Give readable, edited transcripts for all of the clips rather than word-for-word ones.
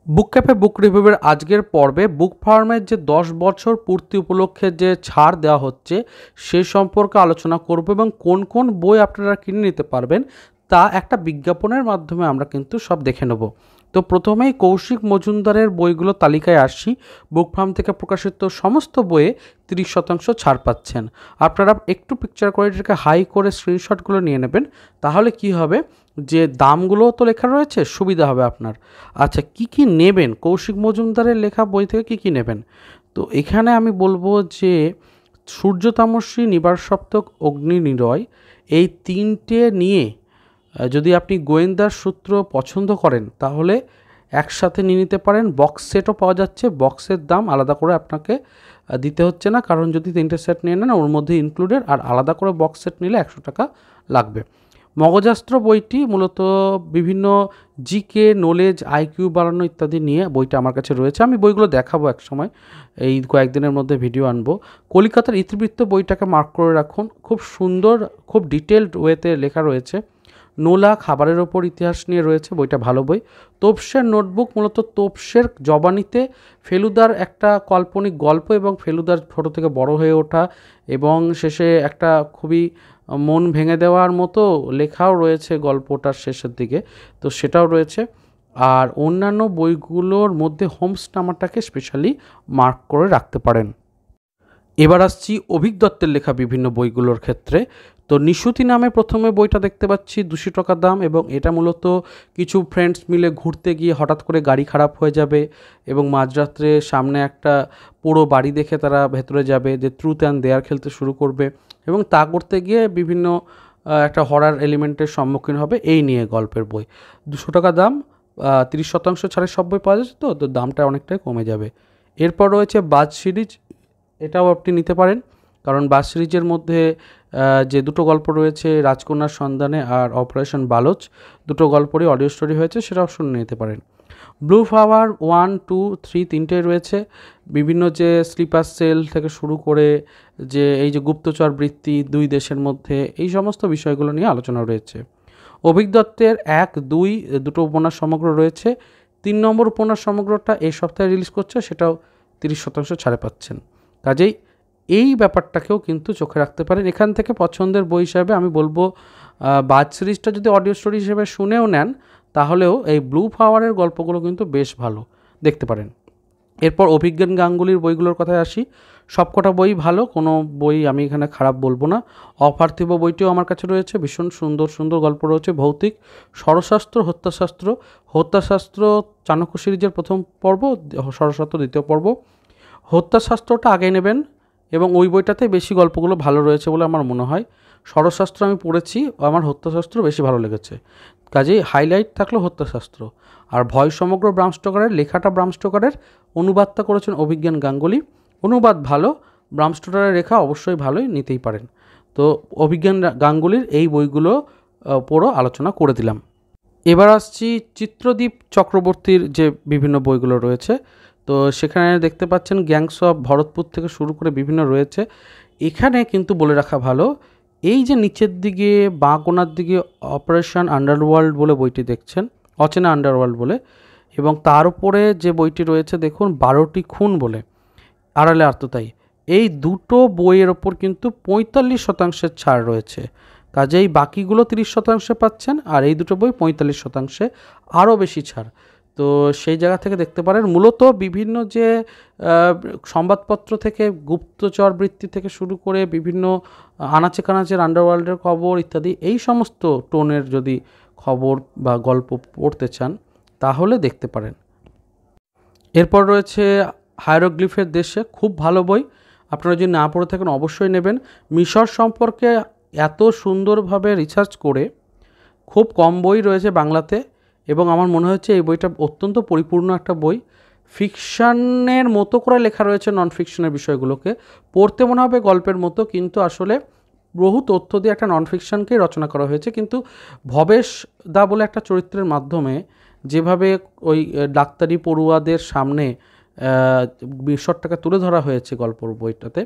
বুক cafe বুক রিভিউয়ের আজকের পর্বে বুক ফার্মের যে 10 বছর পূর্তি উপলক্ষে যে ছাড় দেওয়া হচ্ছে সে সম্পর্কে আলোচনা করব এবং কোন কোন বই আপনারা কিনে নিতে পারবেন তা একটা বিজ্ঞাপনের মাধ্যমে আমরা কিন্তু সব দেখে নেব। তো প্রথমেই কৌশিক মজুমদারের বইগুলো তালিকায় আসি। বুক ফার্ম থেকে প্রকাশিত সমস্ত বইয়ে 30% ছাড় পাচ্ছেন। আপনারা একটু পিকচার কোয়ালিটিকে হাই করে স্ক্রিনশটগুলো নিয়ে নেবেন, তাহলে কি হবে যে দামগুলোও তো লেখা রয়েছে, সুবিধা হবে আপনার। আচ্ছা, কি নেবেন, কৌশিক মজুমদারের লেখা বই থেকে কি নেবেন? তো এখানে আমি বলবো যে সূর্যতামসী, নিবার সপ্তক, অগ্নি নিরয়, এই তিনটে নিয়ে যদি আপনি গোয়েন্দার সূত্র পছন্দ করেন তাহলে একসাথে নিয়ে নিতে পারেন। বক্স সেটও পাওয়া যাচ্ছে, বক্সের দাম আলাদা করে আপনাকে দিতে হচ্ছে না, কারণ যদি তিনটে সেট নিয়ে নেন ওর মধ্যে ইনক্লুডেড, আর আলাদা করে বক্স সেট নিলে 100 টাকা লাগবে। মগজাস্ত্র বইটি মূলত বিভিন্ন জিকে, নলেজ, আইকিউ বাড়ানো ইত্যাদি নিয়ে বইটা আমার কাছে রয়েছে। আমি বইগুলো দেখাবো এক সময়, এই কয়েকদিনের মধ্যে ভিডিও আনবো। কলিকাতার ইতিবৃত্ত বইটাকে মার্ক করে রাখুন, খুব সুন্দর, খুব ডিটেলড ওয়েতে লেখা রয়েছে। নোলা খাবারের ওপর ইতিহাস নিয়ে রয়েছে, বইটা ভালো বই। তোপসের নোটবুক মূলত তোপসের জবানিতে ফেলুদার একটা কাল্পনিক গল্প এবং ফেলুদার ছোটো থেকে বড় হয়ে ওঠা এবং শেষে একটা খুবই মন ভেঙে দেওয়ার মতো লেখাও রয়েছে গল্পটার শেষের দিকে, তো সেটাও রয়েছে। আর অন্যান্য বইগুলোর মধ্যে হোমস নামাটাকে স্পেশালি মার্ক করে রাখতে পারেন। এবার আসছি অভিক দত্তের লেখা বিভিন্ন বইগুলোর ক্ষেত্রে। তো নিশুতি নামে প্রথমে বইটা দেখতে পাচ্ছি 200 টাকা দাম, এবং এটা মূলত কিছু ফ্রেন্ডস মিলে ঘুরতে গিয়ে হঠাৎ করে গাড়ি খারাপ হয়ে যাবে এবং মাঝরাত্রে সামনে একটা পুরো বাড়ি দেখে তারা ভেতরে যাবে, যে ট্রুথ অ্যান্ড দেয়ার খেলতে শুরু করবে এবং তা করতে গিয়ে বিভিন্ন একটা হরার এলিমেন্টের সম্মুখীন হবে, এই নিয়ে গল্পের বই। 200 টাকা দাম, 30% ছাড়ের সব বই পাওয়া যাচ্ছে, তো দামটা অনেকটাই কমে যাবে। এরপর রয়েছে বাজ সিরিজ, এটাও আপনি নিতে পারেন, কারণ বাস সিরিজের মধ্যে যে দুটো গল্প রয়েছে, রাজকন্যার সন্ধানে আর অপারেশন বালোচ, দুটো গল্পরই অডিও স্টোরি হয়েছে, সেটাও শুনে নিতে পারেন। ব্লু ফ্লাওয়ার 1, 2, 3 তিনটেই রয়েছে। বিভিন্ন যে স্লিপার সেল থেকে শুরু করে যে এই যে গুপ্তচর বৃত্তি দুই দেশের মধ্যে, এই সমস্ত বিষয়গুলো নিয়ে আলোচনা রয়েছে। অভিক দত্তের 1, 2 দুটো উপন্যাস সমগ্র রয়েছে। 3 নম্বর উপন্যাস সমগ্রটা এই সপ্তাহে রিলিজ করছে, সেটাও 30% ছাড়ে পাচ্ছেন। কাজেই এই ব্যাপারটাকেও কিন্তু চোখে রাখতে পারেন। এখান থেকে পছন্দের বই হিসাবে আমি বলবো বাজ সিরিজটা যদি অডিও স্টোরি হিসেবে শুনেও নেন তাহলেও এই ব্লু ফ্লাওয়ারের গল্পগুলো কিন্তু বেশ ভালো, দেখতে পারেন। এরপর অভিজ্ঞান গাঙ্গুলির বইগুলোর কথায় আসি। সবকটা বই ভালো, কোনো বই আমি এখানে খারাপ বলবো না। অপার্থিব বইটিও আমার কাছে রয়েছে, ভীষণ সুন্দর সুন্দর গল্প রয়েছে। ভৌতিক, ষড়শাস্ত্র, হত্যাশাস্ত্র। হত্যাশাস্ত্র চাণক্য সিরিজের প্রথম পর্ব, ষড়শাস্ত্র দ্বিতীয় পর্ব। হত্যাশাস্ত্রটা আগে নেবেন এবং ওই বইটাতে বেশি গল্পগুলো ভালো রয়েছে বলে আমার মনে হয়। ষড়শাস্ত্র আমি পড়েছি, আমার হত্যাশাস্ত্র বেশি ভালো লেগেছে, কাজেই হাইলাইট থাকলো হত্যাশাস্ত্র। আর ভয় সমগ্র ব্রাম স্টোকারের লেখাটা, ব্রাম স্টোকারের অনুবাদটা করেছেন অভিজ্ঞান গাঙ্গুলি, অনুবাদ ভালো, ব্রাম স্টোকারের লেখা অবশ্যই ভালোই, নিতেই পারেন। তো অভিজ্ঞান গাঙ্গুলির এই বইগুলো পুরো আলোচনা করে দিলাম। এবার আসছি চিত্রদীপ চক্রবর্তীর যে বিভিন্ন বইগুলো রয়েছে। তো সেখানে দেখতে পাচ্ছেন গ্যাংস অফ ভরতপুর থেকে শুরু করে বিভিন্ন রয়েছে। এখানে কিন্তু বলে রাখা ভালো, এই যে নিচের দিকে বাঁ কোণার দিকে অপারেশন আন্ডারওয়ার্ল্ড বলে বইটি দেখছেন, অচেনা আন্ডারওয়ার্ল্ড বলে, এবং তার উপরে যে বইটি রয়েছে দেখুন 12টি খুন বলে, আড়ালে আত্মতায়ী, এই দুটো বইয়ের ওপর কিন্তু 45% ছাড় রয়েছে। কাজেই বাকিগুলো 30% পাচ্ছেন, আর এই দুটো বই 45% আরও বেশি ছাড়। তো সেই জায়গা থেকে দেখতে পারেন মূলত বিভিন্ন যে সংবাদপত্র থেকে গুপ্তচর বৃত্তি থেকে শুরু করে বিভিন্ন আনাচে কানাচের আন্ডারওয়ার্ল্ডের খবর ইত্যাদি, এই সমস্ত টোনের যদি খবর বা গল্প পড়তে চান তাহলে দেখতে পারেন। এরপর রয়েছে হায়ারোগ্লিফের দেশে, খুব ভালো বই, আপনারা যদি না পড়ে থাকেন অবশ্যই নেবেন। মিশর সম্পর্কে এত সুন্দরভাবে রিসার্চ করে খুব কম বই রয়েছে বাংলাতে, এবং আমার মনে হচ্ছে এই বইটা অত্যন্ত পরিপূর্ণ একটা বই। ফিকশানের মতো করে লেখা রয়েছে নন ফিকশনের বিষয়গুলোকে, পড়তে মনে হবে গল্পের মতো, কিন্তু আসলে বহু তথ্য দিয়ে একটা নন ফিকশানকেই রচনা করা হয়েছে। কিন্তু ভবেশ দা বলে একটা চরিত্রের মাধ্যমে যেভাবে ওই ডাক্তারি পড়ুয়াদের সামনে বিষয়টাকে তুলে ধরা হয়েছে গল্পর বইটাতে,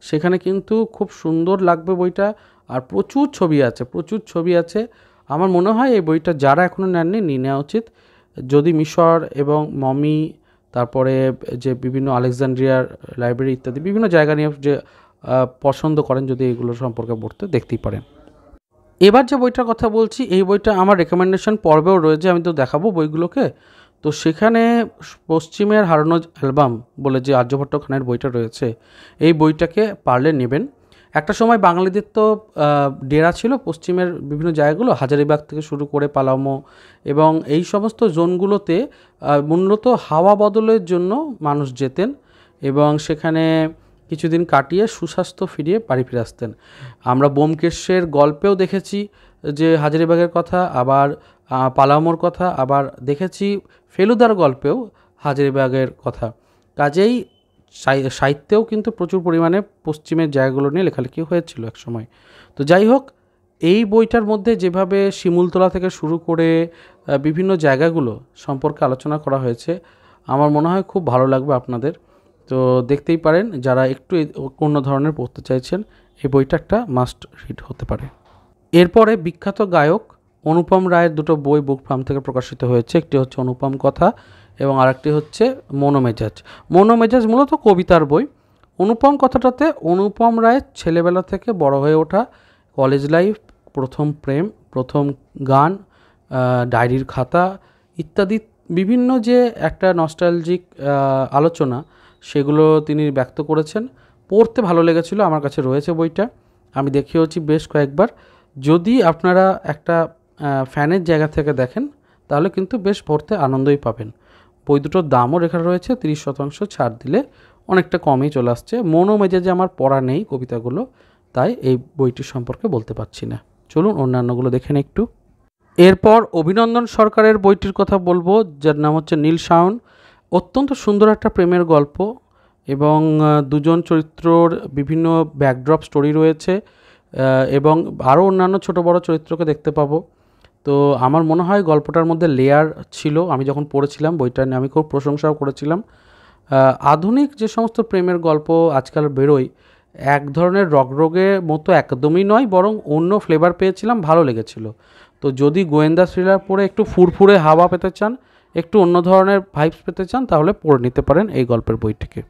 সেখানে কিন্তু খুব সুন্দর লাগবে বইটা। আর প্রচুর ছবি আছে, প্রচুর ছবি আছে। আমার মনে হয় এই বইটা যারা এখনও নেননি নিয়ে নেওয়া উচিত। যদি মিশর এবং মমি, তারপরে যে বিভিন্ন আলেকজান্ড্রিয়ার লাইব্রেরি ইত্যাদি বিভিন্ন জায়গা নিয়ে যে পছন্দ করেন, যদি এগুলো সম্পর্কে পড়তে দেখতেই পারেন। এবার যে বইটার কথা বলছি, এই বইটা আমার রেকমেন্ডেশন পর্বেও রয়েছে, আমি তো দেখাবো বইগুলোকে। তো সেখানে পশ্চিমের হারানো অ্যালবাম বলে যে আর্যভট্ট খানের বইটা রয়েছে, এই বইটাকে পারলে নেবেন। একটা সময় বাঙালিদের তো ডেরা ছিল পশ্চিমের বিভিন্ন জায়গাগুলো, হাজারিবাগ থেকে শুরু করে পালামো এবং এই সমস্ত জোনগুলোতে মূলত হাওয়া বদলের জন্য মানুষ যেতেন এবং সেখানে কিছুদিন কাটিয়ে সুস্বাস্থ্য ফিরিয়ে বাড়ি ফিরে আসতেন। আমরা ব্যোমকেশের গল্পেও দেখেছি যে হাজারিবাগের কথা, আবার পালামোর কথা, আবার দেখেছি ফেলুদার গল্পেও হাজারিবাগের কথা। কাজেই সাহিত্যেও কিন্তু প্রচুর পরিমাণে পশ্চিমের জায়গাগুলো নিয়ে লেখালেখি হয়েছিল এক সময়। তো যাই হোক, এই বইটার মধ্যে যেভাবে শিমুলতলা থেকে শুরু করে বিভিন্ন জায়গাগুলো সম্পর্কে আলোচনা করা হয়েছে, আমার মনে হয় খুব ভালো লাগবে আপনাদের। তো দেখতেই পারেন, যারা একটু অন্য ধরনের পড়তে চাইছেন, এই বইটা একটা মাস্ট রিড হতে পারে। এরপরে বিখ্যাত গায়ক অনুপম রায়ের দুটো বই বুক ফার্ম থেকে প্রকাশিত হয়েছে। একটি হচ্ছে অনুপম কথা এবং আরেকটি হচ্ছে মনোমেজাজ। মনোমেজাজ মূলত কবিতার বই। অনুপম কথাটাতে অনুপম রায়ের ছেলেবেলা থেকে বড় হয়ে ওঠা, কলেজ লাইফ, প্রথম প্রেম, প্রথম গান, ডায়েরির খাতা ইত্যাদি বিভিন্ন যে একটা নস্টালজিক আলোচনা, সেগুলো তিনি ব্যক্ত করেছেন। পড়তে ভালো লেগেছিল, আমার কাছে রয়েছে বইটা, আমি দেখিয়েওছি বেশ কয়েকবার। যদি আপনারা একটা ফ্যানের জায়গা থেকে দেখেন, তাহলে কিন্তু বেশ পড়তে আনন্দই পাবেন। বই দুটোর দামও লেখা রয়েছে, 30% ছাড় দিলে অনেকটা কমই চলে আসছে। মনও মেজাজে আমার পড়া নেই কবিতাগুলো, তাই এই বইটির সম্পর্কে বলতে পারছি না। চলুন অন্যান্যগুলো দেখেন একটু। এরপর অভিনন্দন সরকারের বইটির কথা বলবো, যার নাম হচ্ছে নীল শাওন। অত্যন্ত সুন্দর একটা প্রেমের গল্প এবং দুজন চরিত্রর বিভিন্ন ব্যাকড্রপ স্টোরি রয়েছে এবং আরও অন্যান্য ছোট বড় চরিত্রকে দেখতে পাবো। তো আমার মনে হয় গল্পটার মধ্যে লেয়ার ছিল। আমি যখন পড়েছিলাম বইটা নিয়ে আমি খুব প্রশংসাও করেছিলাম। আধুনিক যে সমস্ত প্রেমের গল্প আজকাল বেরোয়, এক ধরনের রগরগে মতো একদমই নয়, বরং অন্য ফ্লেভার পেয়েছিলাম, ভালো লেগেছিল। তো যদি গোয়েন্দা থ্রিলার পড়ে একটু ফুরফুরে হাওয়া পেতে চান, একটু অন্য ধরনের ভাইবস পেতে চান, তাহলে পড়ে নিতে পারেন এই গল্পের বইটিকে।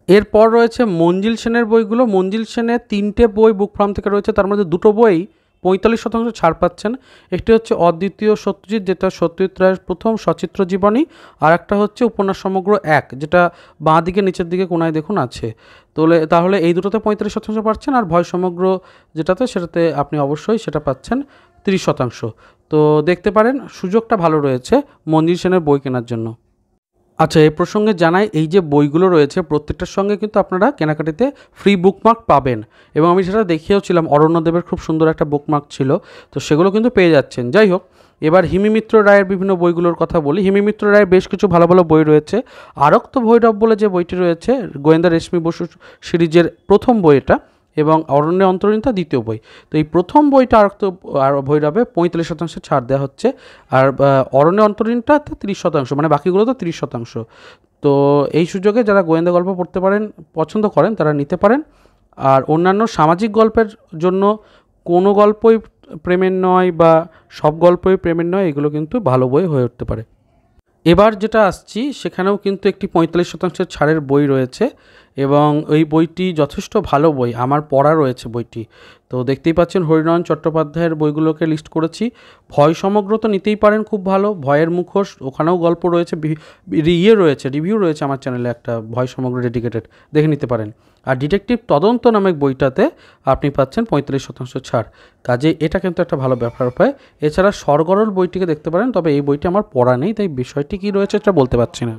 এরপর রয়েছে মঞ্জিল সেনের বইগুলো। মঞ্জিল সেনের 3টে বই বুক ফার্ম থেকে রয়েছে, তার মধ্যে 2টো বই 45% ছাড় পাচ্ছেন। একটি হচ্ছে অদ্বিতীয় সত্যজিৎ, যেটা সত্যজিৎ রায়ের প্রথম সচিত্র জীবনী, আর একটা হচ্ছে উপন্যাস সমগ্র 1, যেটা বাঁ দিকে নিচের দিকে কোনায় দেখুন আছে। তাহলে এই দুটোতে 45% পাচ্ছেন, আর ভয় সমগ্র সেটাতে আপনি অবশ্যই সেটা পাচ্ছেন 30%। তো দেখতে পারেন, সুযোগটা ভালো রয়েছে মঞ্জিল সেনের বই কেনার জন্য। আচ্ছা, এই প্রসঙ্গে জানাই, এই যে বইগুলো রয়েছে প্রত্যেকটার সঙ্গে কিন্তু আপনারা কেনাকাটিতে ফ্রি বুকমার্ক পাবেন এবং আমি সেটা দেখিয়েওছিলাম। অরণ্যদেবের খুব সুন্দর একটা বুকমার্ক ছিল, তো সেগুলো কিন্তু পেয়ে যাচ্ছেন। যাই হোক, এবার হিমিমিত্র রায়ের বিভিন্ন বইগুলোর কথা বলি। হিমিমিত্র রায়ের বেশ কিছু ভালো ভালো বই রয়েছে। আরক্ত ভৈরব বলে যে বইটি রয়েছে, গোয়েন্দা রেশমি বসু সিরিজের প্রথম বই এটা, এবং অরণ্যে অন্তরীণতা দ্বিতীয় বই। তো এই প্রথম বইটা আরক্ত ভৈরবে 45% ছাড় দেওয়া হচ্ছে, আর অরণ্যে অন্তরীণটাতে 30%, মানে বাকিগুলো তো 30%। তো এই সুযোগে যারা গোয়েন্দা গল্প পড়তে পছন্দ করেন তারা নিতে পারেন। আর অন্যান্য সামাজিক গল্পের জন্য কোনো গল্পই প্রেমের নয় বা সব গল্পই প্রেমের নয়, এগুলো কিন্তু ভালো বই হয়ে উঠতে পারে। এবার যেটা আসছি, সেখানেও কিন্তু একটি 45% ছাড়ের বই রয়েছে এবং এই বইটি যথেষ্ট ভালো বই, আমার পড়া রয়েছে বইটি। তো দেখতেই পাচ্ছেন হরিনারায়ণ চট্টোপাধ্যায়ের বইগুলোকে লিস্ট করেছি। ভয় সমগ্র তো নিতেই পারেন, খুব ভালো। ভয়ের মুখোশ, ওখানেও গল্প রয়েছে, রিভিউ রয়েছে আমার চ্যানেলে একটা ভয় সমগ্র ডেডিকেটেড, দেখে নিতে পারেন। আর ডিটেকটিভ তদন্ত নামক বইটাতে আপনি পাচ্ছেন 45% ছাড়, কাজে এটা কিন্তু একটা ভালো ব্যাপার হয়। এছাড়া সরগরল বইটিকে দেখতে পারেন, তবে এই বইটি আমার পড়া নেই, তাই বিষয়টি কী রয়েছে এটা বলতে পারছি না।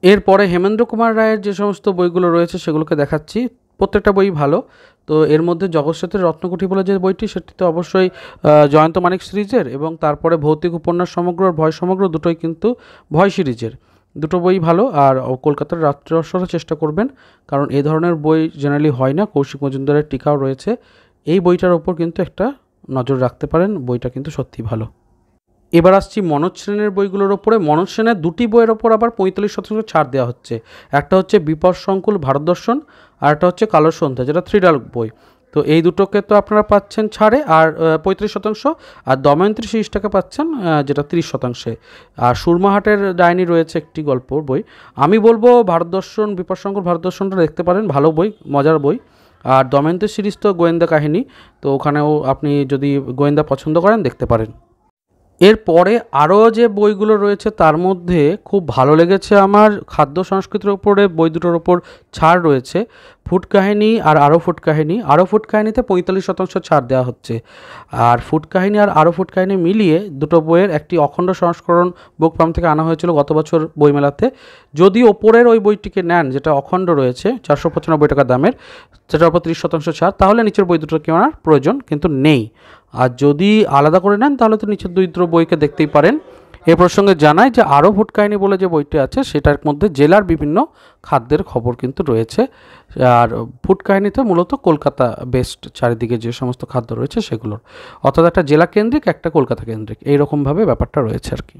এরপরে হেমেন্দ্র কুমার রায়ের যে সমস্ত বইগুলো রয়েছে সেগুলোকে দেখাচ্ছি, প্রত্যেকটা বই ভালো। তো এর মধ্যে জগৎসেতের রত্নকুঠি বলে যে বইটি, সেটি তো অবশ্যই জয়ন্ত মানিক সিরিজের, এবং তারপরে ভৌতিক উপন্যাস সমগ্র আর ভয় সমগ্র দুটোই কিন্তু ভয় সিরিজের। দুটো বই ভালো। আর কলকাতার রাত্রি অশ্বরও চেষ্টা করবেন, কারণ এই ধরনের বই জেনারেলি হয় না। কৌশিক মজুমদারের টিকাও রয়েছে, এই বইটার ওপর কিন্তু একটা নজর রাখতে পারেন, বইটা কিন্তু সত্যি ভালো। এবার আসছি মনোজ সেনের বইগুলোর ওপরে। মনোজ সেনের 2টি বইয়ের ওপর আবার 45% ছাড় দেওয়া হচ্ছে। একটা হচ্ছে বিপদ সংকুল ভারত দর্শন, আর একটা হচ্ছে কালো সন্ধ্যা, যেটা থ্রিলার বই। তো এই দুটোকে তো আপনারা পাচ্ছেন ছাড়ে, আর 35%, আর দময়ন্তী সিরিজটাকে পাচ্ছেন যেটা 30%। আর সুরমাহাটের ডাইনি রয়েছে একটি গল্পর বই। আমি বলবো ভারতদর্শন, বিপদশঙ্কর ভারতদর্শনটা দেখতে পারেন, ভালো বই, মজার বই। আর দময়ন্তী সিরিজ তো গোয়েন্দা কাহিনী, তো ওখানেও আপনি যদি গোয়েন্দা পছন্দ করেন দেখতে পারেন। এরপরে আরও যে বইগুলো রয়েছে তার মধ্যে খুব ভালো লেগেছে আমার খাদ্য সংস্কৃতির ওপরে বই দুটোর ওপর ছাড় রয়েছে, ফুড কাহিনী আর আরও ফুড কাহিনী। আরও ফুড কাহিনীতে 45% ছাড় দেওয়া হচ্ছে। আর ফুড কাহিনী আর আরও ফুড কাহিনী মিলিয়ে দুটো বইয়ের একটি অখণ্ড সংস্করণ বুক ফার্ম থেকে আনা হয়েছিল গত বছর বইমেলাতে। যদি ওপরের ওই বইটিকে নেন যেটা অখণ্ড রয়েছে 495 টাকা দামের, সেটার উপর 30% ছাড়, তাহলে নিচের বই দুটো কেনার প্রয়োজন কিন্তু নেই। আর যদি আলাদা করে নেন তাহলে তো নিচের দুই দুটো বইকে দেখতেই পারেন। এ প্রসঙ্গে জানাই যে আরও ফুড কাহিনী বলে যে বইটি আছে সেটার মধ্যে জেলার বিভিন্ন খাদ্যের খবর কিন্তু রয়েছে। আর ফুড কাহিনীতে মূলত কলকাতা বেস্ট, চারিদিকে যে সমস্ত খাদ্য রয়েছে সেগুলোর, অর্থাৎ একটা জেলা কেন্দ্রিক একটা কলকাতা কেন্দ্রিক, এইরকমভাবে ব্যাপারটা রয়েছে আর কি।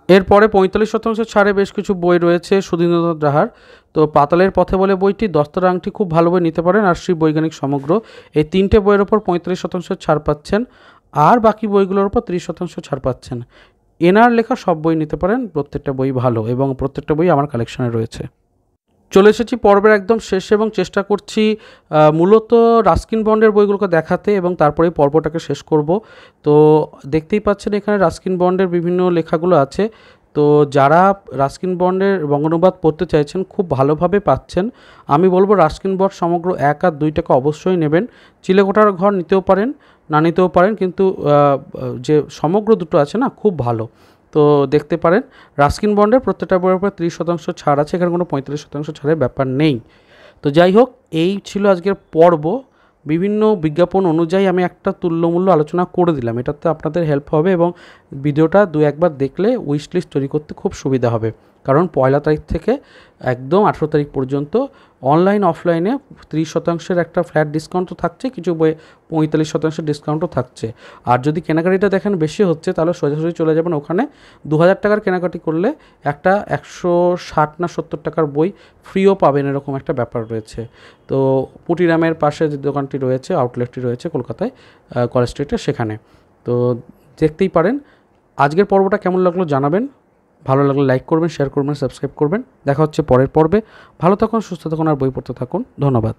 এরপরে 45% ছাড়ে বেশ কিছু বই রয়েছে সুধীন্দ্রনাথ রাহার। তো পাতালের পথে বলে বইটি, দস্তার আংটি খুব ভালো বই, নিতে পারেন, আর শ্রী বৈজ্ঞানিক সমগ্র, এই তিনটে বইয়ের ওপর 45% ছাড় পাচ্ছেন। আর বাকি বইগুলোর ওপর 30% ছাড় পাচ্ছেন। এনার লেখা সব বই নিতে পারেন, প্রত্যেকটা বই ভালো এবং প্রত্যেকটা বই আমার কালেকশনে রয়েছে। চলে এসেছি পর্বের একদম শেষে এবং চেষ্টা করছি মূলত রাস্কিন বন্ডের বইগুলোকে দেখাতে এবং তারপরে পর্বটাকে শেষ করব। তো দেখতেই পাচ্ছেন এখানে রাস্কিন বন্ডের বিভিন্ন লেখাগুলো আছে। তো যারা রাস্কিন বন্ডের বঙ্গানুবাদ পড়তে চাইছেন খুব ভালোভাবে পাচ্ছেন। আমি বলবো রাস্কিন বন্ড সমগ্র 1 আর 2 টাকা অবশ্যই নেবেন। চিলেকোঠার ঘর নিতেও পারেন, না নিতেও পারেন, কিন্তু যে সমগ্র দুটো আছে না, খুব ভালো। তো দেখতে পারেন রাস্কিন বন্ডের প্রত্যেকটা বইয়ের উপর 30% ছাড় আছে, এখানে কোনো 45% ছাড়ের ব্যাপার নেই। তো যাই হোক, এই ছিল আজকের পর্ব। বিভিন্ন বিজ্ঞাপন অনুযায়ী আমি একটা তুল্যমূল্য আলোচনা করে দিলাম, এটাতে আপনাদের হেল্প হবে এবং ভিডিওটা 2-1 বার দেখলে উইশ লিস্ট তৈরি করতে খুব সুবিধা হবে। কারণ 1 তারিখ থেকে একদম 18 তারিখ পর্যন্ত অনলাইন অফলাইনে 30% একটা ফ্ল্যাট ডিসকাউন্টও থাকছে, কিছু বইয়ে 45% ডিসকাউন্টও থাকছে। আর যদি কেনাকাটিটা দেখেন বেশি হচ্ছে তাহলে সোজাসুজি চলে যাবেন ওখানে। 2000 টাকার কেনাকাটি করলে একটা 160 না 70 টাকার বই ফ্রিও পাবেন, এরকম একটা ব্যাপার রয়েছে। তো পুটিরামের পাশে যে দোকানটি রয়েছে, আউটলেটটি রয়েছে কলকাতায় কলেজ স্ট্রিটে, সেখানে। তো দেখতেই পারেন। আজকের পর্বটা কেমন লাগলো জানাবেন, ভালো লাগলে লাইক করবেন, শেয়ার করবেন, সাবস্ক্রাইব করবেন। দেখা হচ্ছে পরের পর্বে। ভালো থাকুন, সুস্থ থাকুন আর বই পড়তে থাকুন। ধন্যবাদ।